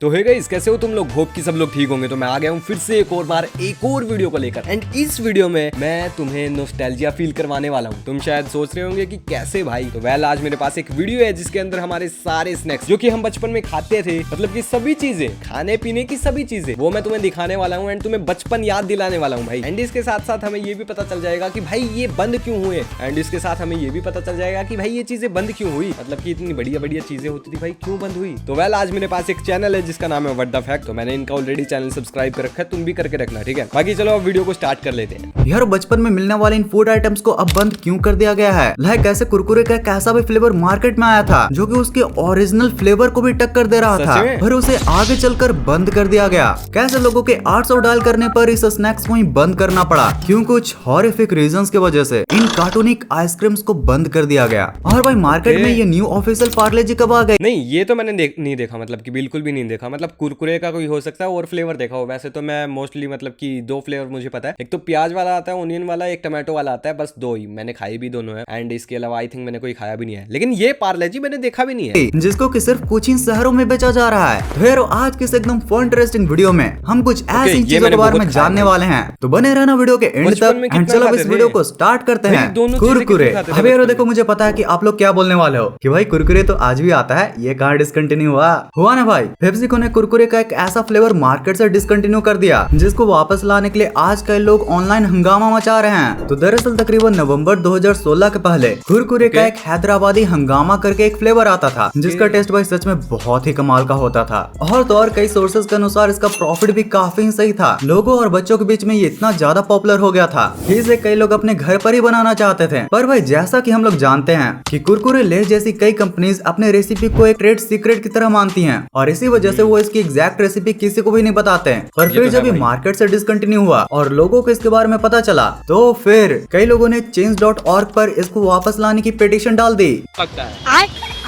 तो है गाइस, कैसे हो तुम लोग? होप कि सब लोग ठीक होंगे। तो मैं आ गया हूँ फिर से एक और बार एक और वीडियो को लेकर। एंड इस वीडियो में मैं तुम्हें नॉस्टैल्जिया फील करवाने वाला हूँ। तुम शायद सोच रहे होंगे कि कैसे भाई। तो वेल, आज मेरे पास एक वीडियो है जिसके अंदर हमारे सारे स्नैक्स जो कि हम बचपन में खाते थे, मतलब कि सभी चीजें, खाने पीने की सभी चीजें, वो मैं तुम्हें दिखाने वाला हूँ एंड तुम्हें बचपन याद दिलाने वाला हूँ भाई। एंड इसके साथ साथ हमें ये भी पता चल जाएगा कि भाई ये बंद क्यों हुए। एंड इसके साथ हमें ये भी पता चल जाएगा कि भाई ये चीजें बंद क्यों हुई, मतलब कि इतनी बढ़िया बढ़िया चीजें होती थी भाई, क्यों बंद हुई। तो वेल, आज मेरे पास एक चैनल है जिसका नाम है व्हाट द फैक्ट। तो मैंने इनका ऑलरेडी चैनल सब्सक्राइब कर रखा है, तुम भी करके रखना, ठीक है। बाकी चलो अब वीडियो को स्टार्ट कर लेते हैं। यार, बचपन में मिलने वाले इन फूड आइटम्स को अब बंद क्यों कर दिया गया है? लाइक ऐसे कुरकुरे का कैसा भी फ्लेवर मार्केट में आया था जो कि उसके ओरिजिनल फ्लेवर को भी टक्कर दे रहा था, पर उसे आगे चलकर बंद कर दिया गया। कैसे लोगों के 800 डायल करने पर इस स्नैक्स को ही बंद करना पड़ा? क्यों? कुछ हॉरिफिक रीजंस की वजह से इन कार्टूनिक आइसक्रीम्स को बंद कर दिया गया। और भाई, मार्केट में ये न्यू ऑफिशियल पार्ले जी कब आ गए? नहीं, ये तो मैंने नहीं देखा, मतलब कि बिल्कुल भी नहीं देखा। मतलब कुरकुरे का कोई हो सकता है और फ्लेवर देखा हो। वैसे तो मैं मोस्टली मतलब कि दो फ्लेवर मुझे पता है, एक तो प्याज वाला आता है, ऑनियन वाला, एक टमाटो वाला आता है, बस दो ही मैंने खाई भी दोनों है। एंड इसके अलावा आई थिंक मैंने कोई खाया भी नहीं है। लेकिन ये पार्ले जी मैंने देखा भी नहीं है, जिसको कि सिर्फ कुछ ही शहरों में बेचा जा रहा है। फिर आज के इस एकदम फन इंटरेस्टिंग वीडियो में हम कुछ ऐसी चीजों के बारे में जानने वाले हैं। तो बने रहना वीडियो के एंड तक। एंड चलो इस वीडियो को स्टार्ट करते हैं। कुरकुरे। अबे यारो देखो, मुझे पता है कि आप लोग क्या बोलने वाले हो कि भाई कुरकुरे तो आज भी आता है, ये कहाँ डिसकंटिन्यू हुआ ना भाई। पेप्सिको ने कुरकुरे का एक ऐसा फ्लेवर मार्केट से डिसकंटिन्यू कर दिया जिसको वापस लाने के लिए आज कई लोग ऑनलाइन हंगामा मचा रहे हैं। तो दरअसल तकरीबन नवंबर 2016 के पहले कुरकुरे का एक हैदराबादी हंगामा करके एक फ्लेवर आता था जिसका टेस्ट भाई सच में बहुत ही कमाल का होता था। और तो और कई सोर्सेज के अनुसार इसका प्रॉफिट भी काफी सही था। लोगों और बच्चों के बीच में ये इतना ज्यादा पॉपुलर हो गया था कि इसे कई लोग अपने घर पर ही बनाना चाहते थे। पर भाई, जैसा कि हम लोग जानते हैं कि कुरकुरे लेज जैसी कई कंपनीज अपने रेसिपी को एक ट्रेड सीक्रेट की तरह मानती हैं और इसी वजह से वो इसकी एग्जैक्ट रेसिपी किसी को भी नहीं बताते हैं। पर फिर जब ये मार्केट से डिसकंटिन्यू हुआ और लोगों को इसके बारे में पता चला, तो फिर कई लोगों ने change.org पर इसको वापस लाने की पिटीशन डाल दी।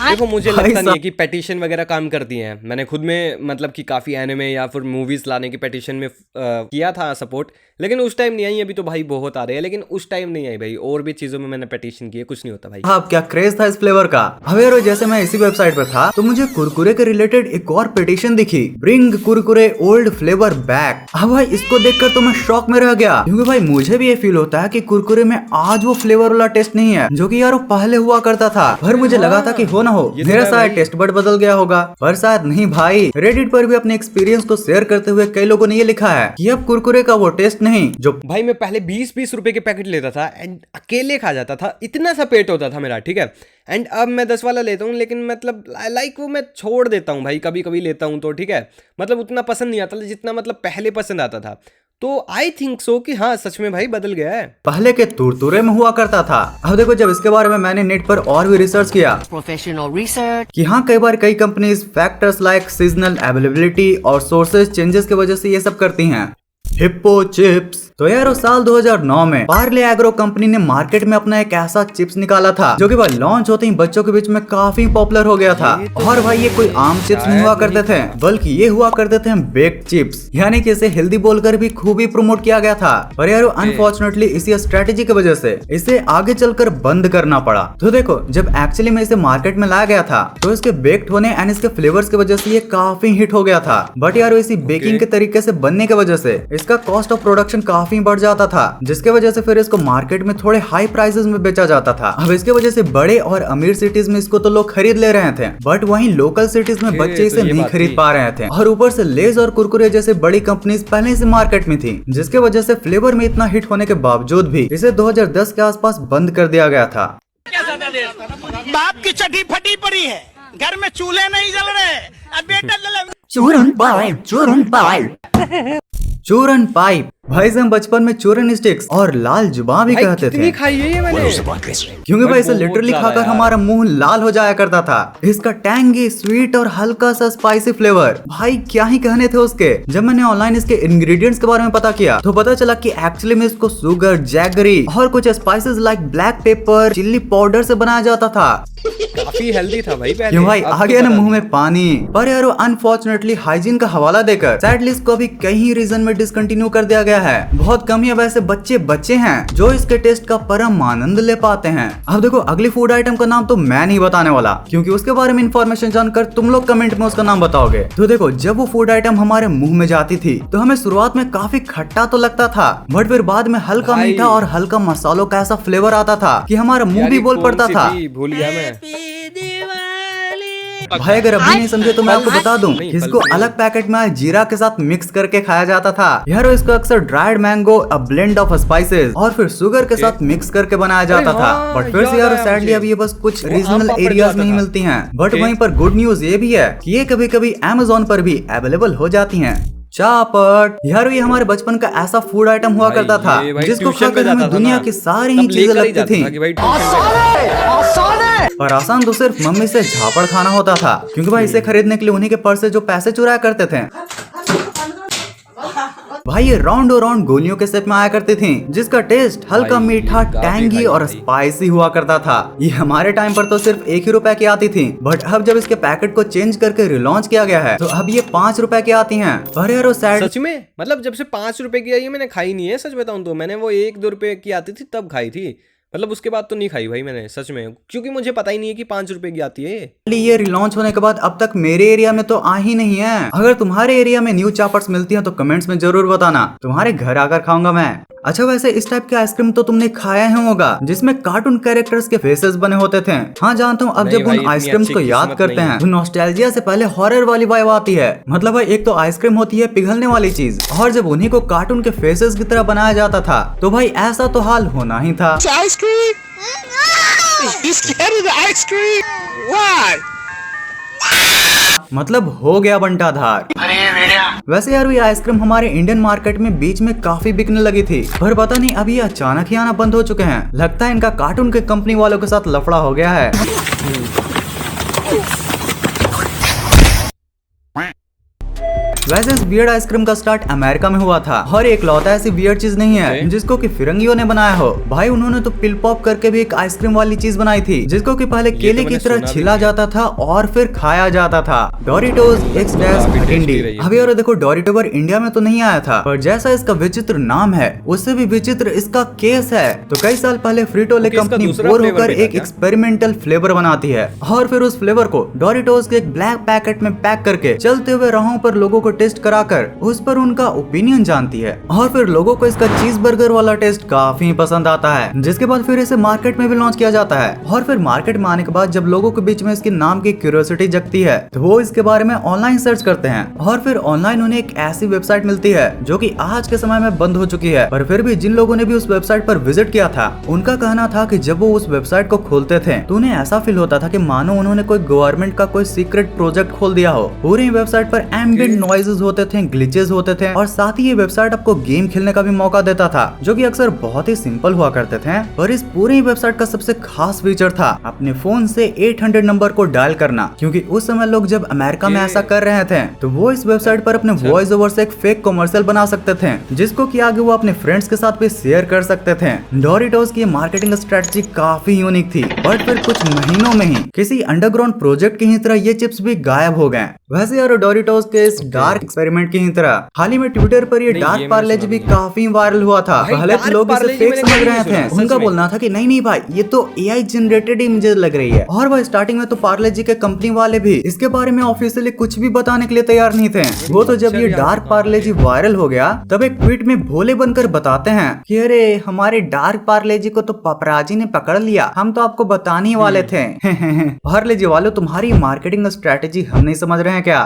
देखो, मुझे लगता नहीं है कि पेटिशन वगैरह काम करती हैं। मैंने खुद में मतलब कि काफी एनिमे या फिर मूवीज लाने की पेटिशन में किया था सपोर्ट, लेकिन उस टाइम नहीं आई। अभी तो भाई बहुत आ रहे हैं, लेकिन उस टाइम नहीं आई भाई। और भी चीजों में मैंने पेटिशन की है, कुछ नहीं होता भाई। अब क्या क्रेज था इस फ्लेवर का। अब यार, जैसे मैं इसी वेबसाइट पर था तो मुझे कुरकुरे के रिलेटेड एक और पिटीशन दिखी, bring Kurkure old flavour back. अब भाई, इसको देखकर तो मैं शॉक में रह गया, क्योंकि भाई मुझे भी ये फील होता है कि कुरकुरे में आज वो फ्लेवर वाला टेस्ट नहीं है जो कि यार वो पहले हुआ करता था। पर मुझे लगा था कि हो ना हो मेरा शायद टेस्ट बड बदल गया होगा, पर शायद नहीं भाई। रेडिट पर भी अपने एक्सपीरियंस को शेयर करते हुए कई लोगों ने ये लिखा है कि अब कुरकुरे का वो टेस्ट नहीं जो भाई मैं पहले 20-20 रुपए के पैकेट लेता था एंड अकेले खा जाता था, इतना सा पेट होता था मेरा, ठीक है। एंड अब मैं 10 वाला लेता हूँ, लेकिन मतलब लाइक वो मैं छोड़ देता हूँ भाई, कभी कभी लेता हूँ तो ठीक है। मतलब उतना पसंद नहीं आता जितना मतलब पहले पसंद आता था। तो आई थिंक सो कि हाँ, सच में भाई बदल गया है। पहले के तुरतुरे में हुआ करता था। अब देखो, जब इसके बारे में मैंने नेट पर और भी रिसर्च किया, प्रोफेशनल रिसर्च, कि हाँ, कई बार कई companies factors like seasonal availability और सोर्सेज चेंजेस की वजह से ये सब करती हैं। Hippo chips. तो यार, साल 2009 में पार्ले एग्रो कंपनी ने मार्केट में अपना एक ऐसा चिप्स निकाला था जो कि भाई लॉन्च होते ही बच्चों के बीच में काफी पॉपुलर हो गया था। और भाई, ये कोई आम चिप्स नहीं हुआ करते थे, बल्कि ये हुआ करते थे बेक्ड चिप्स, यानी कि इसे हेल्दी बोलकर भी खूब ही प्रमोट किया गया था। पर यार, अनफॉर्चुनेटली इसी स्ट्रेटेजी की वजह से इसे आगे चलकर बंद करना पड़ा। तो देखो, जब एक्चुअली में इसे मार्केट में लाया गया था तो इसके बेक्ड होने एंड इसके फ्लेवर्स की वजह से ये काफी हिट हो गया था। बट यार, इसी बेकिंग के तरीके से बनने की वजह से इसका कॉस्ट ऑफ प्रोडक्शन काफी बढ़ जाता था, जिसके वजह से फिर इसको मार्केट में थोड़े हाई प्राइसेस में बेचा जाता था। अब इसके वजह से बड़े और अमीर सिटीज में इसको तो लोग खरीद ले रहे थे, बट वहीं लोकल सिटीज में बच्चे इसे नहीं खरीद पा रहे थे। और ऊपर से लेज और कुरकुरे जैसे बड़ी कंपनीज पहले से मार्केट में थी, जिसके वजह से फ्लेवर में इतना हिट होने के बावजूद भी इसे 2010 के आसपास बंद कर दिया गया था। बाप की चड्डी फटी पड़ी है, घर में चूल्हे नहीं जल रहे, अब बेटा चूरन पाइप। भाई से हम बचपन में चूरन स्टिक्स और लाल जुबान भी कहते थे। खाई है ये मैंने, क्योंकि भाई इसे लिटरली खाकर हमारा मुंह लाल हो जाया करता था। इसका टैंगी, स्वीट और हल्का सा स्पाइसी फ्लेवर, भाई क्या ही कहने थे उसके। जब मैंने ऑनलाइन इसके इंग्रेडिएंट्स के बारे में पता किया तो पता चला कि एक्चुअली में इसको शुगर, जैगरी और कुछ spices like black pepper, chilli powder से बनाया जाता था। काफी हेल्दी था भाई पहले। क्यों भाई, आ गया ना मुंह में पानी। पर यार, अनफॉर्चुनेटली हाइजीन का हवाला देकर सैडली इसको अभी कई रीजन में डिसकंटिन्यू कर दिया गया गया है। बहुत कम ही अब ऐसे बच्चे हैं जो इसके टेस्ट का परम आनंद ले पाते हैं। अब देखो अगली फूड आइटम का नाम तो मैं नहीं बताने वाला, क्योंकि उसके बारे में इंफॉर्मेशन जानकर तुम लोग कमेंट में उसका नाम बताओगे। तो देखो जब वो फूड आइटम हमारे मुंह में जाती थी तो हमें शुरुआत में काफी खट्टा तो लगता था, बट फिर बाद में हल्का मीठा और हल्का मसालों का ऐसा फ्लेवर आता था कि हमारा मुंह भी बोल पड़ता था। भूल गया मैं भाई, अगर अभी नहीं समझे तो मैं आपको बता दूं, इसको अलग पैकेट में जीरा के साथ मिक्स करके खाया जाता था यार। इसको अक्सर dried mango, a blend of spices और फिर शुगर के साथ मिक्स करके बनाया जाता था। बट फिर से यार सैडली अब ये बस कुछ रीजनल एरियाज में ही मिलती हैं। बट वहीं पर गुड न्यूज ये भी है कि ये कभी कभी Amazon पर भी अवेलेबल हो जाती हैं। चापट यार, ये हमारे बचपन का ऐसा फूड आइटम हुआ करता था जिसको खाकर हमें दुनिया की सारी ही चीजें लगती थी। पर आसान तो सिर्फ मम्मी से झापड़ खाना होता था, क्योंकि भाई इसे खरीदने के लिए उन्हीं के पर्स से जो पैसे चुराया करते थे भाई, ये राउंड और राउंड गोलियों के शेप में आया करती थी, जिसका टेस्ट हल्का मीठा, टैंगी और स्पाइसी हुआ करता था। ये हमारे टाइम पर तो सिर्फ 1 ही रुपए की आती थी, बट अब जब इसके पैकेट को चेंज करके रिलॉन्च किया गया है तो अब ये 5 रुपए की आती हैं। अरे यार सैड, सच में मतलब जब से 5 रुपए की आई है मैंने खाई नहीं है। सच बताऊं तो मैंने वो 1-2 रुपए की आती थी तब खाई थी, मतलब उसके बाद तो नहीं खाई भाई मैंने सच में, क्योंकि मुझे पता ही नहीं है कि 5 रुपए की आती है। ये रिलॉन्च होने के बाद अब तक मेरे एरिया में तो आ ही नहीं है। अगर तुम्हारे एरिया में न्यू चापर्स मिलती हैं तो कमेंट्स में जरूर बताना, तुम्हारे घर आकर खाऊंगा मैं। अच्छा, वैसे इस टाइप के आइसक्रीम तो तुमने खाया ही होगा जिसमें कार्टून कैरेक्टर्स के फेसेस बने होते थे। हाँ जानता हूँ, अब जब उन आइसक्रीम्स को याद करते हैं तो नॉस्टैल्जिया से पहले हॉरर वाली वाइब आती है। मतलब भाई एक तो आइसक्रीम होती है पिघलने वाली चीज, और जब उन्हीं को कार्टून के फेसेस की तरह बनाया जाता था तो भाई ऐसा तो हाल होना ही था। मतलब हो गया बंटाधार। वैसे यार ये आइसक्रीम हमारे इंडियन मार्केट में बीच में काफी बिकने लगी थी, पर पता नहीं अभी ये अचानक ही आना बंद हो चुके हैं। लगता है इनका कार्टून के कंपनी वालों के साथ लफड़ा हो गया है। वैसे इस बियर्ड आइसक्रीम का स्टार्ट अमेरिका में हुआ था, और एक लौता ऐसी बियर्ड चीज नहीं है जिसको कि फिरंगियों ने बनाया हो। भाई उन्होंने तो पिल पॉप करके भी एक आइसक्रीम वाली चीज बनाई थी, जिसको कि पहले केले की तरह छिला जाता था और फिर खाया जाता था। Doritos x-candy. अब यार देखो डोरिटोवर इंडिया में तो नहीं आया था, पर जैसा इसका विचित्र नाम है उससे भी विचित्र इसका केस है। तो कई साल पहले फ्रीटोले कंपनी बोर होकर एक एक्सपेरिमेंटल फ्लेवर बनाती है, और फिर उस फ्लेवर को डोरिटोज के एक ब्लैक पैकेट में पैक करके चलते हुए राहों पर लोगों को टेस्ट कराकर उस पर उनका ओपिनियन जानती है, और फिर लोगों को इसका चीज बर्गर वाला टेस्ट काफी पसंद आता है, जिसके बाद फिर इसे मार्केट में भी लॉन्च किया जाता है। और फिर मार्केट में आने के बाद जब लोगों के बीच में इसके नाम की क्यूरियोसिटी जगती है तो वो इसके बारे में ऑनलाइन सर्च करते हैं, और फिर ऑनलाइन उन्हें एक ऐसी वेबसाइट मिलती है जो कि आज के समय में बंद हो चुकी है। पर फिर भी जिन लोगों ने भी उस वेबसाइट पर विजिट किया था उनका कहना था कि जब वो उस वेबसाइट को खोलते थे तो उन्हें ऐसा फील होता था कि मानो उन्होंने कोई गवर्नमेंट का कोई सीक्रेट प्रोजेक्ट खोल दिया हो। पूरी वेबसाइट पर एम्बिएंट नॉइजेस होते थे, ग्लिचेस होते थे, और साथ ही ये वेबसाइट आपको गेम खेलने का भी मौका देता था, जो कि अक्सर बहुत ही सिंपल हुआ करते थे। पर इस पूरी वेबसाइट का सबसे खास फीचर था अपने फोन से 800 नंबर को डायल करना, क्योंकि उस समय लोग जब अमेरिका में ऐसा कर रहे थे तो वो इस वेबसाइट पर अपने वॉइस ओवर से एक फेक कमर्शियल बना सकते थे, जिसको कि आगे वो अपने फ्रेंड्स के साथ भी शेयर कर सकते थे। डोरिटोस की मार्केटिंग स्ट्रेटजी काफी यूनिक थी, बट फिर कुछ महीनों में ही किसी अंडरग्राउंड प्रोजेक्ट की ही तरह ये चिप्स भी गायब हो गए। वैसे यार डोरिटोस के इस डार्क एक्सपेरिमेंट की ही तरह हाल ही में ट्विटर पर ये डार्क पार्लेजी भी काफी वायरल हुआ था। पहले तो लोग इसे फेक समझ रहे थे, उनका बोलना था कि नहीं भाई ये तो एआई जनरेटेड इमेजेस लग रही है। और भाई स्टार्टिंग में तो पार्लेजी के कंपनी वाले भी इसके बारे में ऑफिशियली कुछ भी बताने के लिए तैयार नहीं थे। वो तो जब ये डार्क पार्लेजी वायरल हो गया तब एक ट्वीट में भोले बनकर बताते हैं कि अरे हमारे डार्क पार्लेजी को तो पपराजी ने पकड़ लिया, हम तो आपको बताने वाले थे। पार्लेजी वालों तुम्हारी मार्केटिंग स्ट्रेटेजी हम नहीं समझ रहे हैं क्या?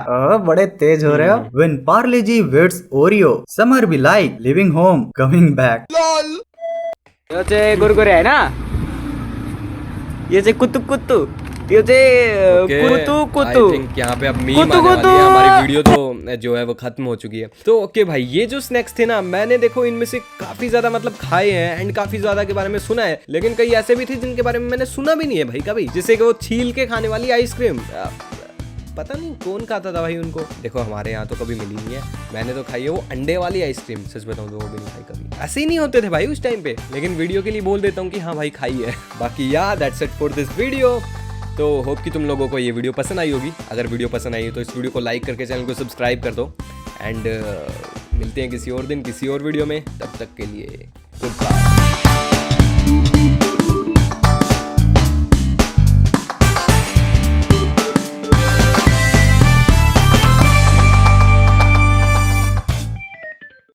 बड़े तेज हो रहे हो। When Parle G waits Oreo summer be like living home coming back. ये कुरकुरे है ना, ये कुत्तू कुत्तू, ये कुत्तू कुत्तू। आई थिंक यहाँ पे अब मीम आने वाली है। हमारी वीडियो तो जो है वो खत्म हो चुकी है। तो ओके भाई, ये जो स्नैक्स थे ना मैंने देखो इनमें से काफी ज्यादा मतलब खाए हैं एंड काफी ज्यादा के बारे में सुना है, लेकिन कई ऐसे भी थे जिनके बारे में मैंने सुना भी नहीं है भाई कभी, जैसे कि वो छील के खाने वाली आइसक्रीम। पता नहीं कौन खाता था भाई उनको। देखो हमारे यहाँ तो कभी मिली नहीं है, मैंने तो खाई है वो अंडे वाली आइसक्रीम। सच बताऊँ तो वो भी नहीं खाई कभी। ऐसे ही नहीं होते थे भाई उस टाइम पे, लेकिन वीडियो के लिए बोल देता हूँ कि हाँ भाई खाई है। बाकी यार that's it for this video. तो होप कि तुम लोगों को ये वीडियो पसंद आई होगी। अगर वीडियो पसंद आई तो इस वीडियो को लाइक करके चैनल को सब्सक्राइब कर दो, एंड मिलते हैं किसी और दिन किसी और वीडियो में, तब तक के लिए गुड बाय।